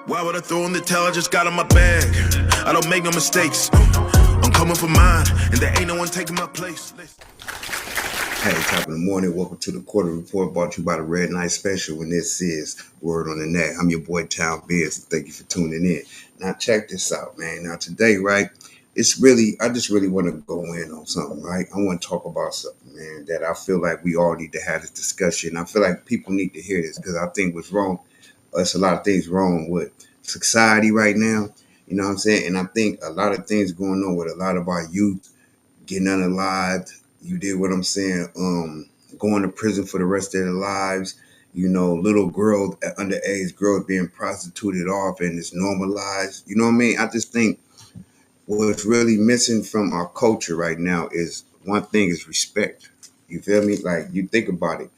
Why would I throw in the towel? I just got on my bag. I don't make no mistakes. I'm coming for mine, and there ain't no one taking my place. Hey, top of the morning. Welcome to the Quarter Report, brought to you by the Red Night Special. And this is Word on the Net. I'm your boy Town Biz. Thank you for tuning in. Now check this out, man. Now today, right? I just really want to go in on something, right? I want to talk about something, man, that I feel like we all need to have this discussion. I feel like people need to hear this because I think what's wrong, there's a lot of things wrong with society right now. You know what I'm saying? And I think a lot of things going on with a lot of our youth getting unalived. You did what I'm saying. Going to prison for the rest of their lives. You know, little girls, underage girls being prostituted off, and it's normalized. You know what I mean? I just think what's really missing from our culture right now is one thing is respect. You feel me? Like you think about it.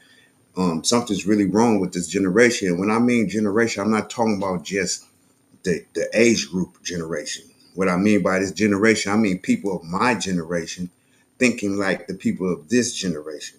Something's really wrong with this generation. And when I mean generation, I'm not talking about just the age group generation. What I mean by this generation, I mean people of my generation thinking like the people of this generation.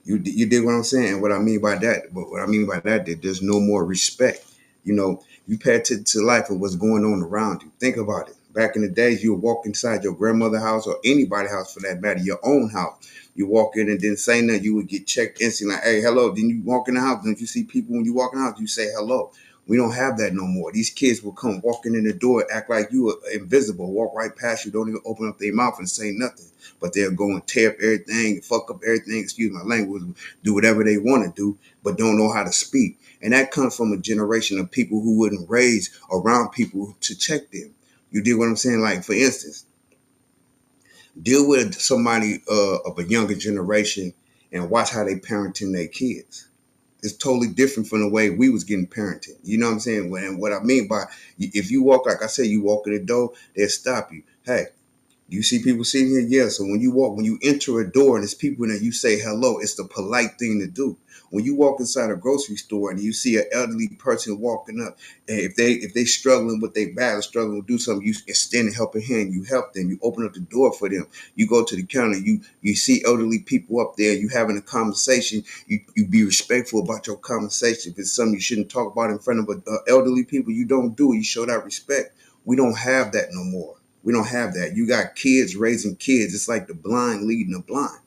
You dig what I'm saying? And what I mean by that, that there's no more respect. You know, you pay attention to life and what's going on around you. Think about it. Back in the days, you would walk inside your grandmother's house or anybody's house for that matter, your own house. You walk in and didn't say nothing, you would get checked instantly like, hey, hello. Then you walk in the house, and if you see people when you walk in the house, you say hello. We don't have that no more. These kids will come walking in the door, act like you are invisible, walk right past you, don't even open up their mouth and say nothing. But they'll go and tear up everything, fuck up everything, excuse my language, do whatever they want to do, but don't know how to speak. And that comes from a generation of people who wouldn't raise around people to check them. You dig what I'm saying? Like, for instance, deal with somebody of a younger generation and watch how they parenting their kids. It's totally different from the way we was getting parented. You know what I'm saying? And what I mean by, if you walk, like I said, you walk in the door, they'll stop you. Hey, do you see people sitting here? Yeah. So when you enter a door and there's people in there, you say hello. It's the polite thing to do. When you walk inside a grocery store and you see an elderly person walking up, and if they struggling with their bag, struggling to do something, you extend a helping hand. You help them. You open up the door for them. You go to the counter. You see elderly people up there. You having a conversation. You be respectful about your conversation. If it's something you shouldn't talk about in front of elderly people, you don't do it. You show that respect. We don't have that no more. We don't have that. You got kids raising kids. It's like the blind leading the blind.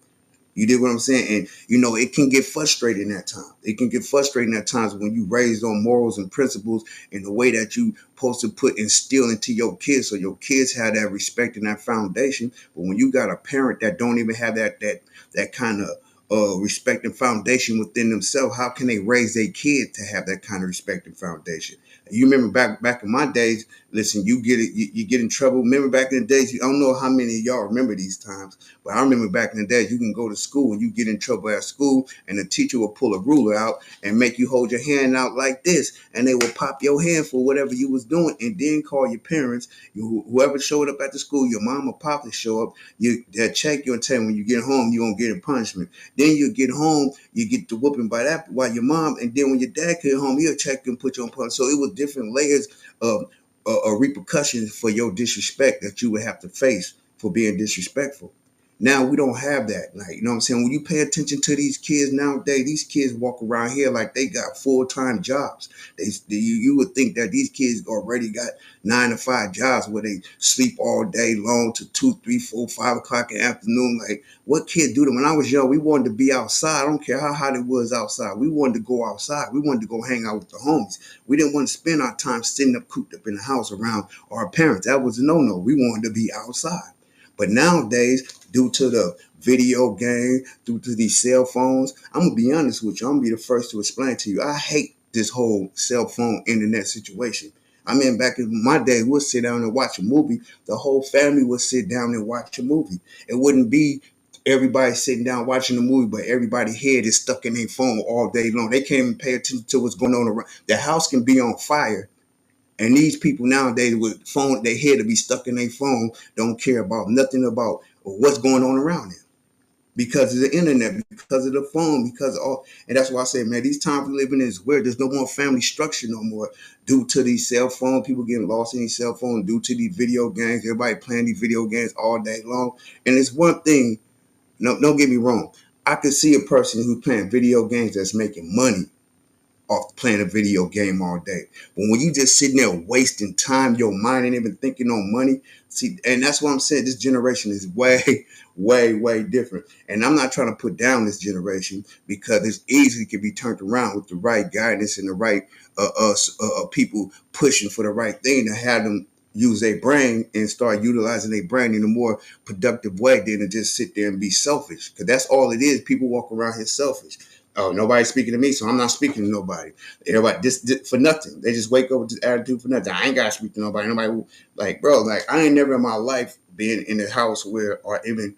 You did what I'm saying? And, you know, it can get frustrating at times. It can get frustrating at times when you raised on morals and principles in the way that you supposed to instill into your kids so your kids have that respect and that foundation. But when you got a parent that don't even have that kind of respect and foundation within themselves, how can they raise their kid to have that kind of respect and foundation? You remember back in my days, listen, you get in trouble. Remember back in the days, I don't know how many of y'all remember these times, but I remember back in the days, you can go to school and you get in trouble at school and the teacher will pull a ruler out and make you hold your hand out like this, and they will pop your hand for whatever you was doing and then call your parents. Whoever showed up at the school, your mom or pop will show up, they'll check you and tell you when you get home, you won't get a punishment. Then you get home, you get the whooping by your mom, and then when your dad came home, he'll check you and put you on punishment. So it was different layers of repercussions for your disrespect that you would have to face for being disrespectful. Now we don't have that. Like, you know what I'm saying? When you pay attention to these kids nowadays, these kids walk around here like they got full-time jobs. You would think that these kids already got 9 to 5 jobs where they sleep all day long to 2, 3, 4, 5 o'clock in the afternoon. Like, what kids do that? When I was young, we wanted to be outside. I don't care how hot it was outside. We wanted to go outside. We wanted to go hang out with the homies. We didn't want to spend our time sitting up, cooped up in the house around our parents. That was a no-no. We wanted to be outside. But nowadays, due to the video game, due to these cell phones, I'm going to be honest with you. I'm going to be the first to explain to you. I hate this whole cell phone internet situation. I mean, back in my day, we'd sit down and watch a movie. The whole family would sit down and watch a movie. It wouldn't be everybody sitting down watching the movie, but everybody's head is stuck in their phone all day long. They can't even pay attention to what's going on around. The house can be on fire. And these people nowadays with phone, their head to be stuck in their phone, don't care about nothing about what's going on around them because of the internet, because of the phone, because of all. And that's why I say, man, these times we live in is weird. There's no more family structure no more due to these cell phones. People getting lost in these cell phones due to these video games. Everybody playing these video games all day long. And it's one thing. No, don't get me wrong. I could see a person who's playing video games that's making money. off playing a video game all day. But when you just sitting there wasting time, your mind ain't even thinking on money. See, and that's what I'm saying. This generation is way, way different. And I'm not trying to put down this generation because it's easily can be turned around with the right guidance and the right people pushing for the right thing to have them use their brain and start utilizing their brain in a more productive way than to just sit there and be selfish. Because that's all it is. People walk around here selfish. Oh, nobody's speaking to me, so I'm not speaking to nobody. Everybody, this for nothing. They just wake up with this attitude for nothing. I ain't gotta speak to nobody. Nobody, like, bro, like I ain't never in my life been in a house where, or even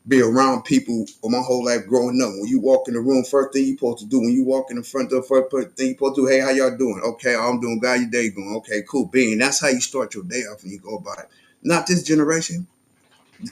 be around people for my whole life growing up. When you walk in the room, first thing you supposed to do, when you walk in the front door, first thing you supposed to do, hey, how y'all doing? Okay, I'm doing good. How your day going? Okay, cool. Being that's how you start your day off and you go about it. Not this generation.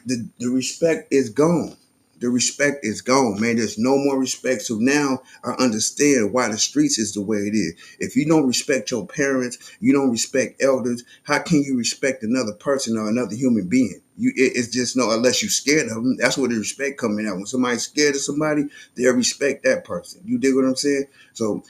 The respect is gone. The respect is gone, man. There's no more respect. So now I understand why the streets is the way it is. If you don't respect your parents, you don't respect elders, how can you respect another person or another human being? It's just no, unless you're scared of them. That's where the respect coming out. When somebody's scared of somebody, they'll respect that person. You dig what I'm saying? So,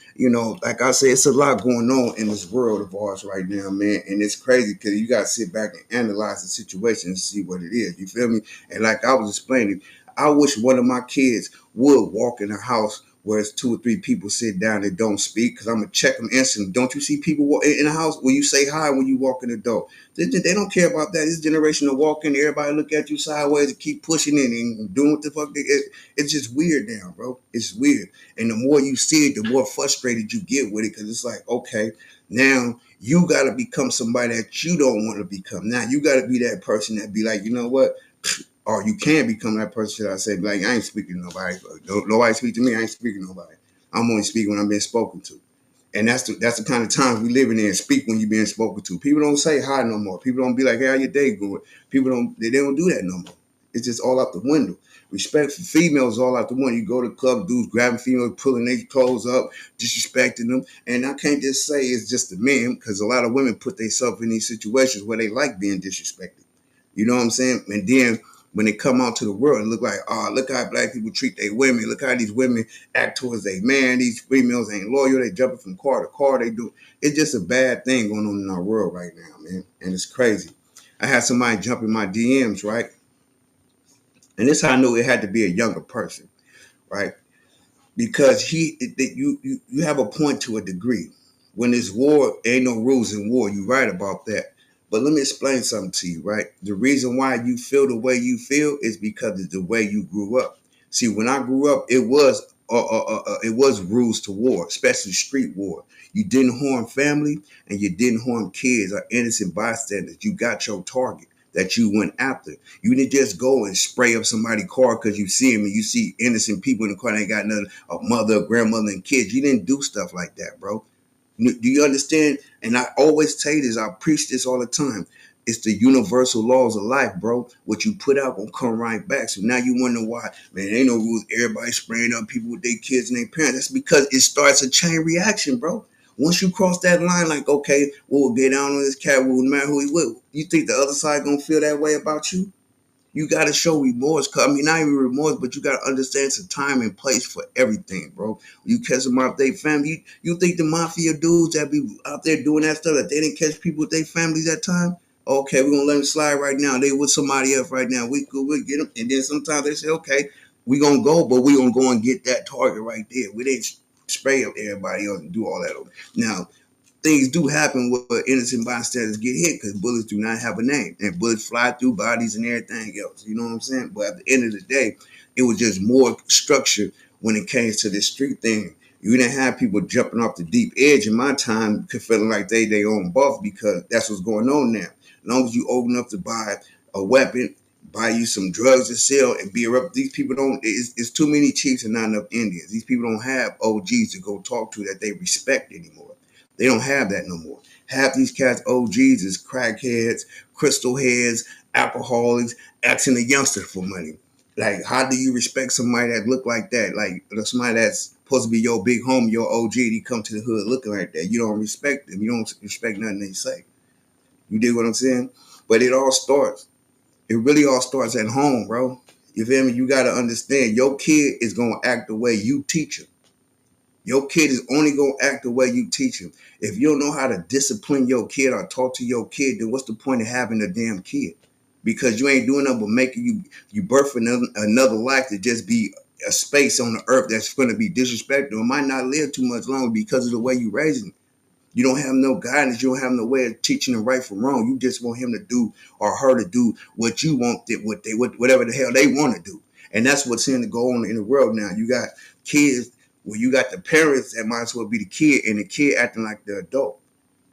like I said, it's a lot going on in this world of ours right now, man. And it's crazy because you got to sit back and analyze the situation and see what it is. You feel me? And like I was explaining, I wish one of my kids would walk in a house where it's 2 or 3 people sit down and don't speak, because I'm going to check them instantly. Don't you see people walk in the house where you say hi when you walk in the door? They don't care about that. This generation of walking, everybody look at you sideways and keep pushing in and doing what the fuck. It's just weird now, bro. It's weird. And the more you see it, the more frustrated you get with it, because it's like, okay, now you got to become somebody that you don't want to become. Now you got to be that person that be like, you know what? Or you can become that person, should I say, like, I ain't speaking to nobody. Nobody speak to me, I ain't speaking to nobody. I'm only speaking when I'm being spoken to. And that's the kind of times we living in. Speak when you're being spoken to. People don't say hi no more. People don't be like, hey, how your day going? They don't do that no more. It's just all out the window. Respect for females is all out the window. You go to the club, dudes grabbing females, pulling their clothes up, disrespecting them. And I can't just say it's just the men, because a lot of women put themselves in these situations where they like being disrespected. You know what I'm saying? And then when they come out to the world, it look like, oh, look how black people treat their women. Look how these women act towards their man. These females ain't loyal. They jumping from car to car. They do. It's just a bad thing going on in our world right now, man. And it's crazy. I had somebody jump in my DMs, right? And this how I knew it had to be a younger person, right? Because you have a point to a degree. When there's war, ain't no rules in war. You're right about that. But let me explain something to you, right? The reason why you feel the way you feel is because of the way you grew up. See, when I grew up, it was rules to war, especially street war. You didn't harm family and you didn't harm kids or innocent bystanders. You got your target that you went after. You didn't just go and spray up somebody's car because you see them and you see innocent people in the car that ain't got nothing, a mother, a grandmother, and kids. You didn't do stuff like that, bro. Do you understand? And I always tell you this, I preach this all the time. It's the universal laws of life, bro. What you put out gonna come right back. So now you wonder why, man, ain't no rules. Everybody spraying up people with their kids and their parents. That's because it starts a chain reaction, bro. Once you cross that line, like, okay, we'll get down on this cat, no matter who he will. You think the other side gonna feel that way about you? You got to show remorse. I mean, not even remorse, but you got to understand some time and place for everything, bro. You catch them out their family. You think the mafia dudes that be out there doing that stuff, that they didn't catch people with their families that time? Okay, we're going to let them slide right now. They with somebody else right now. We'll get them. And then sometimes they say, okay, we're going to go, but we're going to go and get that target right there. We didn't spray up everybody else and do all that. Now, things do happen where innocent bystanders get hit because bullets do not have a name, and bullets fly through bodies and everything else. You know what I'm saying? But at the end of the day, it was just more structured when it came to this street thing. You didn't have people jumping off the deep edge in my time, feeling like they own buff, because that's what's going on now. As long as you old enough to buy a weapon, buy you some drugs to sell, and be around. These people don't. It's too many chiefs and not enough Indians. These people don't have OGs to go talk to that they respect anymore. They don't have that no more. Half these cats OGs is crackheads, crystal heads, alcoholics, asking a youngster for money. Like, how do you respect somebody that look like that? Like, somebody that's supposed to be your big homie, your OG, he come to the hood looking like that. You don't respect them. You don't respect nothing they say. You dig what I'm saying? But it really all starts at home, bro. You feel me? You got to understand, your kid is going to act the way you teach him. Your kid is only going to act the way you teach him. If you don't know how to discipline your kid or talk to your kid, then what's the point of having a damn kid? Because you ain't doing nothing but making you birth another life to just be a space on the earth that's going to be disrespectful. It might not live too much longer because of the way you raising him. You don't have no guidance. You don't have no way of teaching them right from wrong. You just want him to do or her to do what you want, whatever the hell they want to do. And that's what's in to go on in the world now. You got kids where you got the parents that might as well be the kid, and the kid acting like the adult.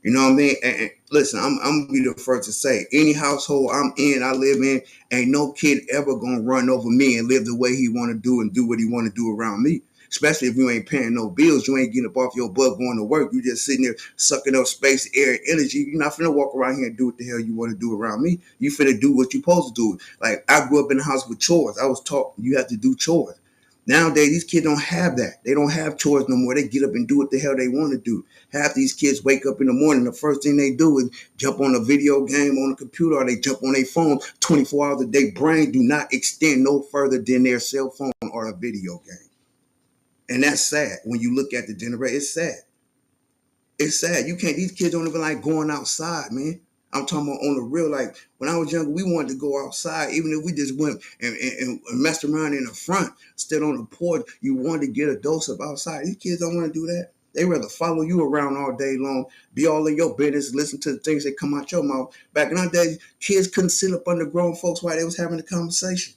You know what I mean? And listen, I'm gonna be the first to say, any household I live in, ain't no kid ever gonna run over me and live the way he want to do and do what he want to do around me. Especially if you ain't paying no bills, you ain't getting up off your butt going to work. You just sitting there sucking up space, air, energy. You're not finna walk around here and do what the hell you want to do around me. You finna do what you supposed to do. Like, I grew up in the house with chores. I was taught you have to do chores. Nowadays, these kids don't have that. They don't have chores no more. They get up and do what the hell they want to do. Half these kids wake up in the morning, the first thing they do is jump on a video game on the computer, or they jump on their phone 24 hours a day. Brain do not extend no further than their cell phone or a video game. And that's sad. When you look at the generation, it's sad. It's sad. You can't, these kids don't even like going outside, man. I'm talking about on the real. Like, when I was younger, we wanted to go outside, even if we just went and messed around in the front, stood on the porch. You wanted to get a dose of outside. These kids don't want to do that. They rather follow you around all day long, be all in your business, listen to the things that come out your mouth. Back in our days, kids couldn't sit up under grown folks while they was having a conversation.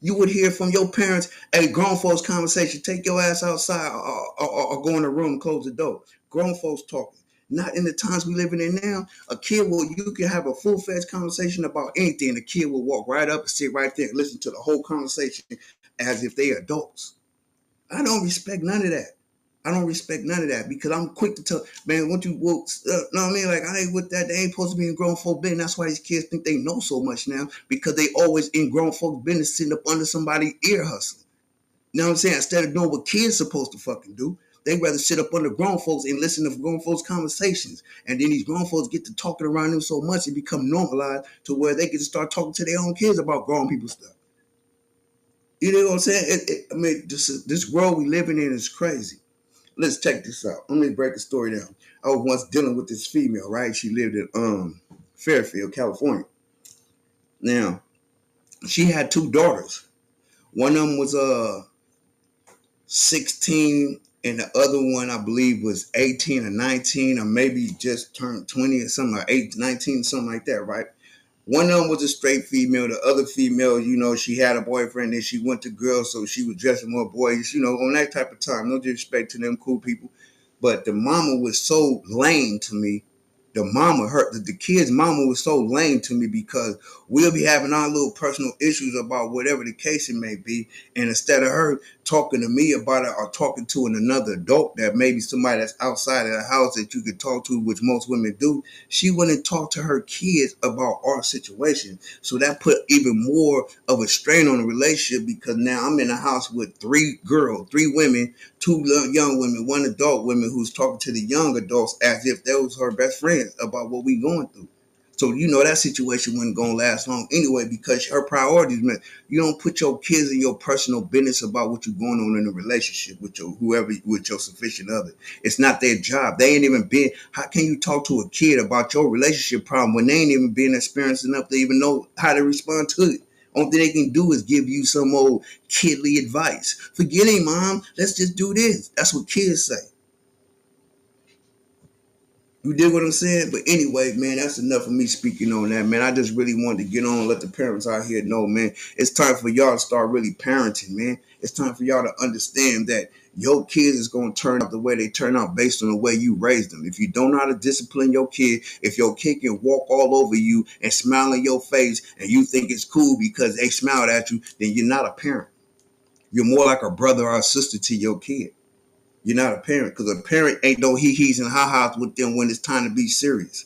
You would hear from your parents a grown folks conversation. Take your ass outside or go in the room and close the door. Grown folks talking. Not in the times we living in now. A kid you can have a full-fledged conversation about anything. The kid will walk right up and sit right there and listen to the whole conversation as if they adults. I don't respect none of that. I don't respect none of that because I'm quick to tell, man, once you woke, know what I mean? Like, I ain't with that. They ain't supposed to be in grown folk business. That's why these kids think they know so much now, because they always in grown folk business sitting up under somebody's ear hustling. You know what I'm saying? Instead of doing what kids supposed to fucking do, they rather sit up under grown folks and listen to grown folks' conversations. And then these grown folks get to talking around them so much it become normalized to where they get to start talking to their own kids about grown people stuff. You know what I'm saying? I mean, this world we living in is crazy. Let's check this out. Let me break the story down. I was once dealing with this female, right? She lived in Fairfield, California. Now, she had two daughters. One of them was 16, and the other one, I believe, was 18 or 19, or maybe just turned 20 or something, or 19, something like that, right? One of them was a straight female. The other female, you know, she had a boyfriend and she went to girls, so she was dressing more boys, you know, on that type of time. No disrespect to them cool people. But the mama was so lame to me. The kid's mama was so lame to me because we'll be having our little personal issues about whatever the case it may be. And instead of her talking to me about it or talking to another adult that maybe somebody that's outside of the house that you could talk to, which most women do, she wouldn't talk to her kids about our situation. So that put even more of a strain on the relationship because now I'm in a house with three women, two young women, one adult woman who's talking to the young adults as if they was her best friends about what we going through. So, you know, that situation wasn't going to last long anyway because her priorities meant you don't put your kids in your personal business about what you're going on in a relationship with with your sufficient other. It's not their job. They ain't even been. How can you talk to a kid about your relationship problem when they ain't even been experienced enough to even know how to respond to it? Only thing they can do is give you some old kidly advice. Forget it, mom. Let's just do this. That's what kids say. You dig what I'm saying? But anyway, man, that's enough of me speaking on that, man. I just really wanted to get on and let the parents out here know, man, it's time for y'all to start really parenting, man. It's time for y'all to understand that your kids is going to turn out the way they turn out based on the way you raised them. If you don't know how to discipline your kid, if your kid can walk all over you and smile in your face and you think it's cool because they smiled at you, then you're not a parent. You're more like a brother or a sister to your kid. You're not a parent because a parent ain't no he-he's and ha-ha's with them when it's time to be serious.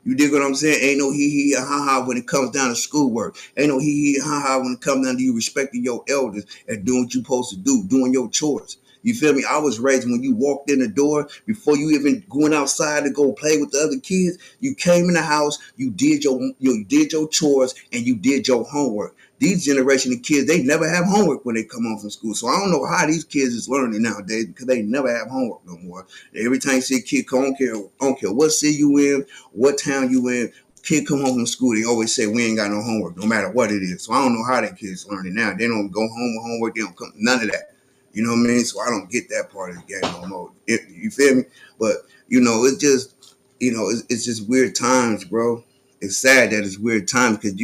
You dig what I'm saying? Ain't no he-he and ha-ha when it comes down to schoolwork. Ain't no he-he and ha-ha when it comes down to you respecting your elders and doing what you're supposed to do, doing your chores. You feel me? I was raised when you walked in the door, before you even going outside to go play with the other kids, you came in the house, you did your chores, and you did your homework. these generation of kids, they never have homework when they come home from school. So I don't know how these kids is learning nowadays because they never have homework no more. Every time you see a kid come, I don't care what city you in, what town you in, kid come home from school, they always say we ain't got no homework, no matter what it is. So I don't know how that kids learning now. They don't go home with homework. They don't come none of that. You know what I mean? So I don't get that part of the game no more. You feel me? But it's just it's just weird times, bro. It's sad that it's weird times because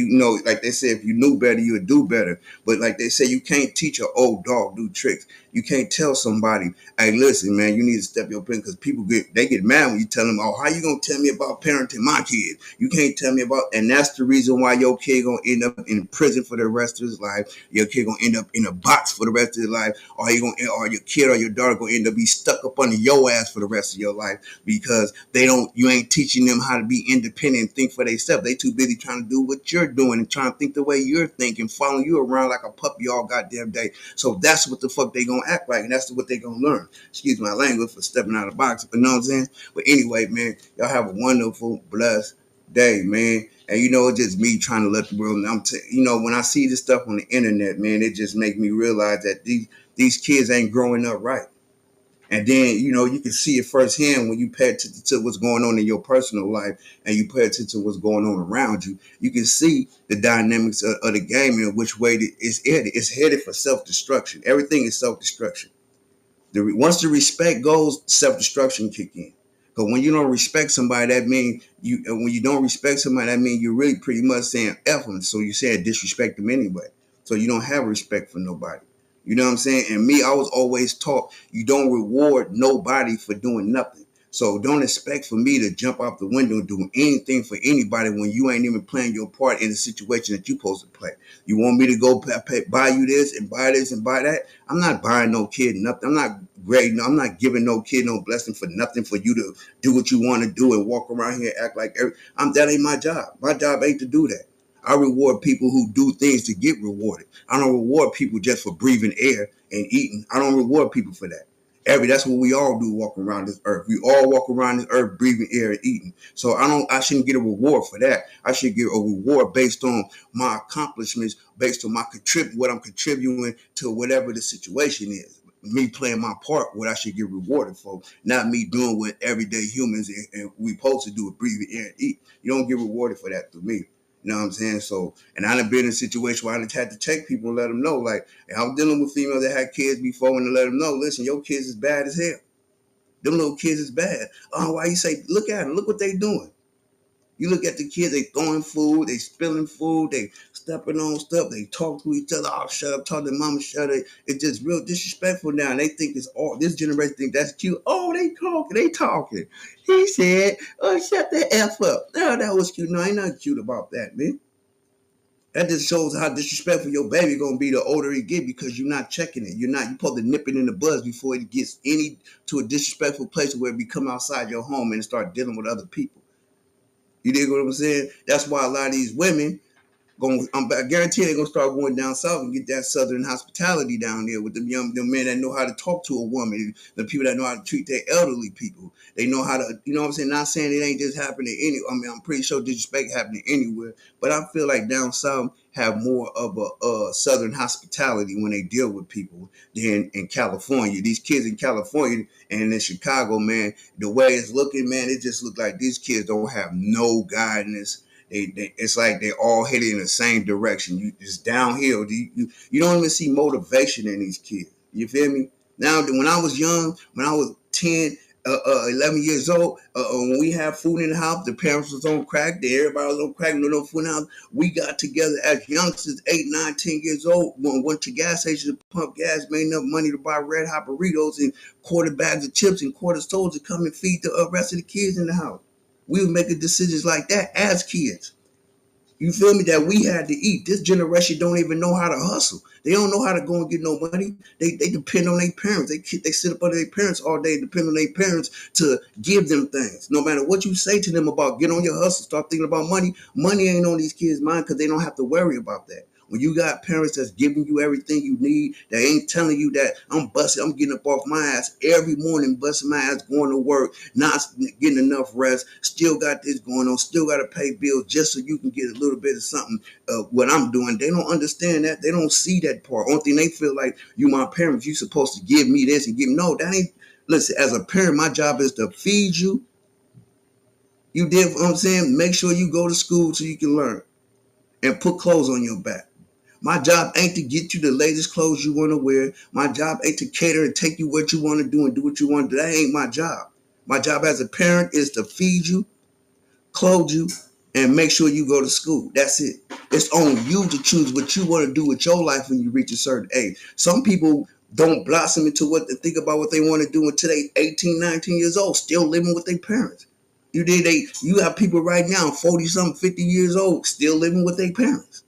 like they say, if you knew better, you would do better. But like they say, you can't teach an old dog new tricks. You can't tell somebody, hey, listen, man, you need to step your pen because people get mad when you tell them, oh, how you gonna tell me about parenting my kids? You can't tell me about, and that's the reason why your kid gonna end up in prison for the rest of his life. Your kid gonna end up in a box for the rest of his life, or your kid or your daughter gonna end up be stuck up under your ass for the rest of your life because you ain't teaching them how to be independent and think for themselves. They too busy trying to do what you're doing and trying to think the way you're thinking, following you around like a puppy all goddamn day. So that's what the fuck they gonna act like, and that's what they gonna learn. Excuse my language for stepping out of the box, but you know what I'm saying? But anyway, man, y'all have a wonderful, blessed day, man. And it's just me trying to let the world know. When I see this stuff on the internet, man, it just makes me realize that these kids ain't growing up right. And then, you can see it firsthand when you pay attention to what's going on in your personal life and you pay attention to what's going on around you. You can see the dynamics of the game and which way it's headed. It's headed for self-destruction. Everything is self-destruction. Once the respect goes, self-destruction kick in. Because when you don't respect somebody, that means when you don't respect somebody, that means you're really pretty much saying F them. So you saying disrespect them anyway. So you don't have respect for nobody. You know what I'm saying? And me, I was always taught you don't reward nobody for doing nothing. So don't expect for me to jump out the window and do anything for anybody when you ain't even playing your part in the situation that you're supposed to play. You want me to go buy you this and buy this and buy that? I'm not buying no kid nothing. I'm not grading. I'm not giving no kid no blessing for nothing for you to do what you want to do and walk around here and act like that ain't my job. My job ain't to do that. I reward people who do things to get rewarded. I don't reward people just for breathing air and eating. I don't reward people for that. That's what we all do walking around this earth. We all walk around this earth breathing air and eating. So I shouldn't get a reward for that. I should get a reward based on my accomplishments, based on what I'm contributing to whatever the situation is. Me playing my part, what I should get rewarded for, not me doing what everyday humans and we supposed to do, breathe air and eat. You don't get rewarded for that through me. You know what I'm saying? So, and I've been in a situation where I had to check people and let them know, like, I was dealing with females that had kids before and to let them know, listen, your kids is bad as hell. Them little kids is bad. Oh, why you say, look at them, look what they doing. You look at the kids, they throwing food, they spilling food, they stepping on stuff, they talk to each other, oh, shut up, talk to mama, shut up. It's just real disrespectful now. And they think it's all, this generation think that's cute. Oh, they talking. He said, oh, shut the F up. No, that was cute. No, ain't nothing cute about that, man. That just shows how disrespectful your baby gonna be the older he get because you're not checking it. You're supposed to nip it in the bud before it gets to a disrespectful place where it become outside your home and start dealing with other people. You dig what I'm saying? That's why a lot of these women I guarantee they're gonna start going down south and get that southern hospitality down there with them men that know how to talk to a woman, the people that know how to treat their elderly people. They know how to, you know what I'm saying? Not saying it ain't just happening I'm pretty sure disrespect happening anywhere, but I feel like down south have more of a southern hospitality when they deal with people than in California. These kids in California and in Chicago, man, the way it's looking, man, it just look like these kids don't have no guidance. It's like they all headed in the same direction. It's downhill. You don't even see motivation in these kids. You feel me? Now, when I was young, when I was 10, 11 years old, when we had food in the house, the parents was on crack, everybody was on crack, no food in the house. We got together as youngsters, 8, 9, 10 years old, went to gas stations to pump gas, made enough money to buy Red Hot burritos and quarter bags of chips and quarter sodas to come and feed the rest of the kids in the house. We were making decisions like that as kids. You feel me? That we had to eat. This generation don't even know how to hustle. They don't know how to go and get no money. They depend on their parents. They sit up under their parents all day, depend on their parents to give them things. No matter what you say to them about get on your hustle, start thinking about money. Money ain't on these kids' mind because they don't have to worry about that. When you got parents that's giving you everything you need, they ain't telling you that I'm getting up off my ass every morning, busting my ass, going to work, not getting enough rest, still got this going on, still got to pay bills just so you can get a little bit of something what I'm doing. They don't understand that. They don't see that part. Only thing they feel like, you my parents, you supposed to give me this and give me. No, that ain't. Listen, as a parent, my job is to feed you. You did what I'm saying? Make sure you go to school so you can learn and put clothes on your back. My job ain't to get you the latest clothes you want to wear. My job ain't to cater and take you what you want to do and do what you want to do. That ain't my job. My job as a parent is to feed you, clothe you, and make sure you go to school. That's it. It's on you to choose what you want to do with your life when you reach a certain age. Some people don't blossom into what they think about what they want to do until they 18, 19 years old, still living with their parents. You have people right now, 40 something, 50 years old, still living with their parents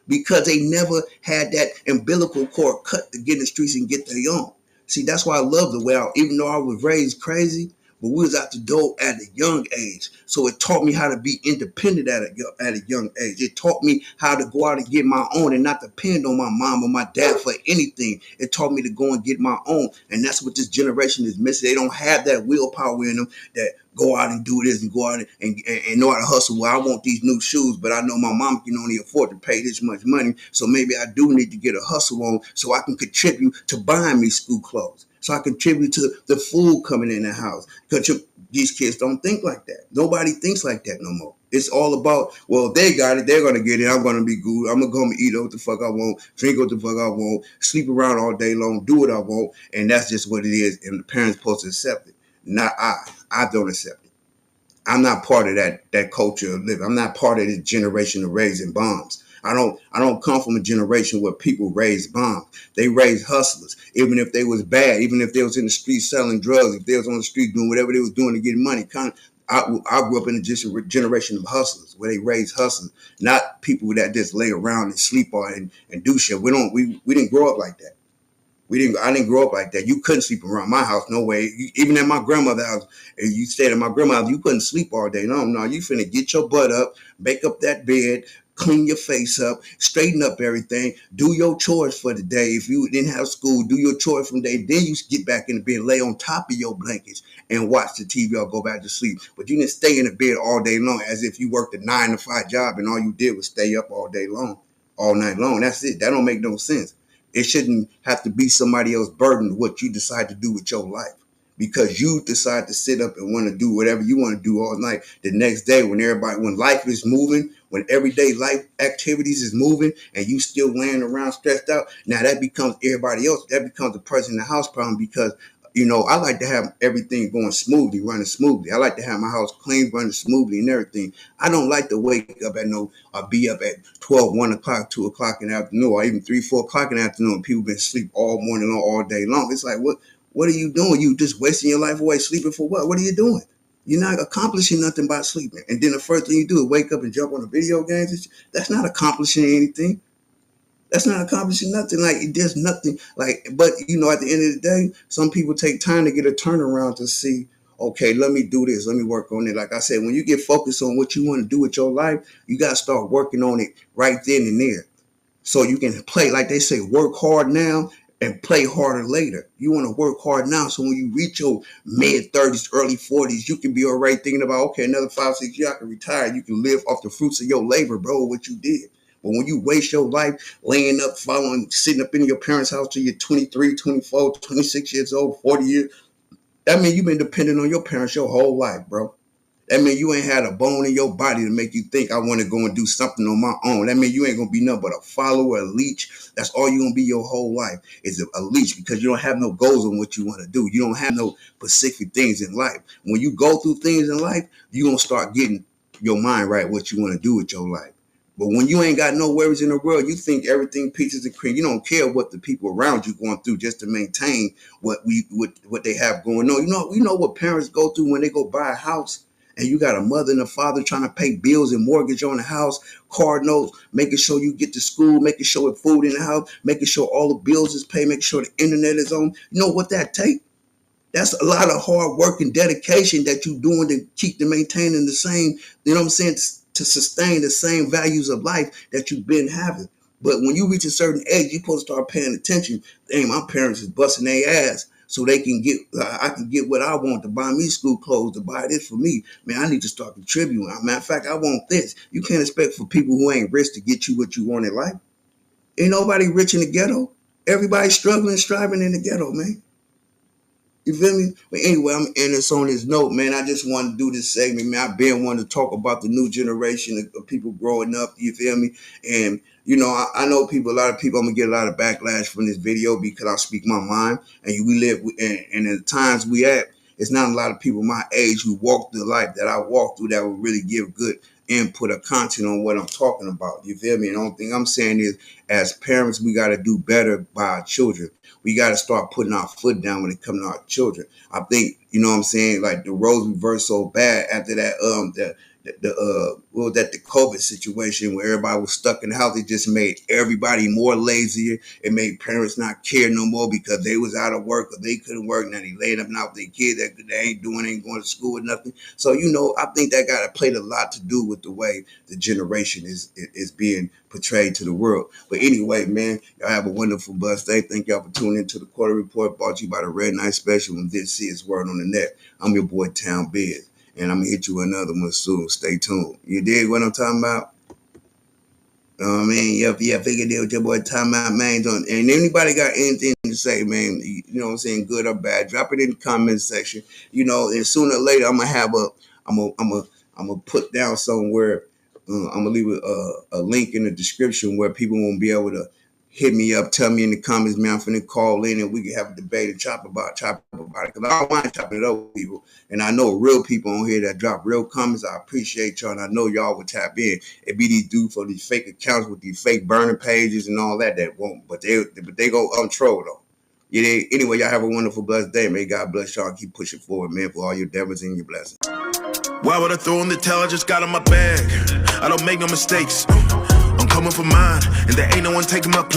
because they never had that umbilical cord cut to get in the streets and get their own. See, that's why I love the way even though I was raised crazy, but we was out the door at a young age. So it taught me how to be independent at a young age. It taught me how to go out and get my own and not depend on my mom or my dad for anything. It taught me to go and get my own. And that's what this generation is missing. They don't have that willpower in them that go out and do this and go out and know how to hustle. Well, I want these new shoes, but I know my mom can only afford to pay this much money. So maybe I do need to get a hustle on so I can contribute to buying me school clothes. So I contribute to the food coming in the house. Because these kids don't think like that. Nobody thinks like that no more. It's all about, well, they got it. They're going to get it. I'm going to be good. I'm going to go and eat what the fuck I want, drink what the fuck I want, sleep around all day long, do what I want. And that's just what it is. And the parents supposed to accept it. Not I. I don't accept it. I'm not part of that culture of living. I'm not part of this generation of raising bombs. I don't come from a generation where people raised bombs. They raised hustlers, even if they was bad, even if they was in the street selling drugs, if they was on the street doing whatever they was doing to get money. I grew up in a generation of hustlers where they raised hustlers, not people that just lay around and sleep on and do shit. We didn't grow up like that. I didn't grow up like that. You couldn't sleep around my house, no way. Even at my grandmother's house, if you stayed at my grandma's house, you couldn't sleep all day long. No, you finna get your butt up, make up that bed, clean your face up, straighten up everything, do your chores for the day. If you didn't have school, do your chores from the day. Then you get back in the bed, lay on top of your blankets and watch the TV or go back to sleep. But you didn't stay in the bed all day long as if you worked a 9 to 5 job and all you did was stay up all day long, all night long. That's it. That don't make no sense. It shouldn't have to be somebody else's burden what you decide to do with your life. Because you decide to sit up and want to do whatever you want to do all night. The next day when life is moving, when everyday life activities is moving and you still laying around stressed out, now that becomes everybody else. That becomes the person in the house problem because I like to have everything going smoothly, running smoothly. I like to have my house clean, running smoothly and everything. I don't like to wake up or be up at 12, 1 o'clock, 2 o'clock in the afternoon, or even 3, 4 o'clock in the afternoon. People been asleep all morning long, all day long. It's like, what are you doing? You just wasting your life away sleeping for what? What are you doing? You're not accomplishing nothing by sleeping. And then the first thing you do is wake up and jump on the video games. That's not accomplishing anything. That's not accomplishing nothing. Like, there's nothing. But at the end of the day, some people take time to get a turnaround to see, okay, let me do this. Let me work on it. Like I said, when you get focused on what you want to do with your life, you got to start working on it right then and there. So you can play, like they say, work hard now and play harder later. You want to work hard now, so when you reach your mid-30s, early 40s, you can be all right thinking about, okay, another 5, 6 years, I can retire. You can live off the fruits of your labor, bro, what you did. But when you waste your life laying up, sitting up in your parents' house till you're 23, 24, 26 years old, 40 years, that means you've been dependent on your parents your whole life, bro. That means you ain't had a bone in your body to make you think I want to go and do something on my own. That means you ain't going to be nothing but a follower, a leech. That's all you're going to be your whole life is a leech because you don't have no goals on what you want to do. You don't have no specific things in life. When you go through things in life, you're going to start getting your mind right what you want to do with your life. But when you ain't got no worries in the world, you think everything peaches and cream. You don't care what the people around you going through just to maintain what they have going on. You know what parents go through when they go buy a house. And you got a mother and a father trying to pay bills and mortgage on the house, car notes, making sure you get to school, making sure the food in the house, making sure all the bills is paid, making sure the internet is on. You know what that take? That's a lot of hard work and dedication that you're doing to keep maintaining the same, to sustain the same values of life that you've been having. But when you reach a certain age, you're supposed to start paying attention. Dang, my parents is busting their ass so they can get, I can get what I want, to buy me school clothes, to buy this for me. Man, I need to start contributing. Matter of fact, I want this. You can't expect for people who ain't rich to get you what you want in life. Ain't nobody rich in the ghetto. Everybody's struggling, striving in the ghetto, man. You feel me? But anyway, I'm ending this on this note, man. I just want to do this segment, man. I've been wanting to talk about the new generation of people growing up. You feel me? And you know, I know people. A lot of people. I'm gonna get a lot of backlash from this video because I speak my mind. And we live, and in the times we at, it's not a lot of people my age who walk through life that I walk through that will really give good input or content on what I'm talking about. You feel me? And the only thing I'm saying is, as parents, we got to do better by our children. We got to start putting our foot down when it comes to our children. I think, you know what I'm saying, like the roles reversed so bad after that, what was that, the COVID situation where everybody was stuck in the house. It just made everybody more lazier. It made parents not care no more because they was out of work or they couldn't work. Now they laid up now with their kids that they ain't going to school or nothing. So, you know, I think that got played a lot to do with the way the generation is being portrayed to the world. But anyway, man, y'all have a wonderful, blessed day. Thank y'all for tuning into the Quarter Report, brought to you by the Red Night Special. And this is Word on the Net. I'm your boy, Town Biz. And I'm going to hit you another one soon. Stay tuned. You dig what I'm talking about? You know what I mean? Yeah, figure deal with your boy, Time Out, man. And anybody got anything to say, man, you know what I'm saying, good or bad, drop it in the comment section. You know, and sooner or later, I'm gonna put down somewhere, I'm going to leave a link in the description where people won't be able to hit me up, tell me in the comments, man, I'm finna call in and we can have a debate and chop about it. Because I don't mind chopping it up with people. And I know real people on here that drop real comments. I appreciate y'all, and I know y'all will tap in. It be these dudes for these fake accounts with these fake burner pages and all that won't. But they go untroll though. Yeah, anyway, y'all have a wonderful, blessed day. May God bless y'all. Keep pushing forward, man, for all your endeavors and your blessings. Why would I throw in the towel? I just got in my bag. I don't make no mistakes. I'm coming for mine, and there ain't no one taking my place.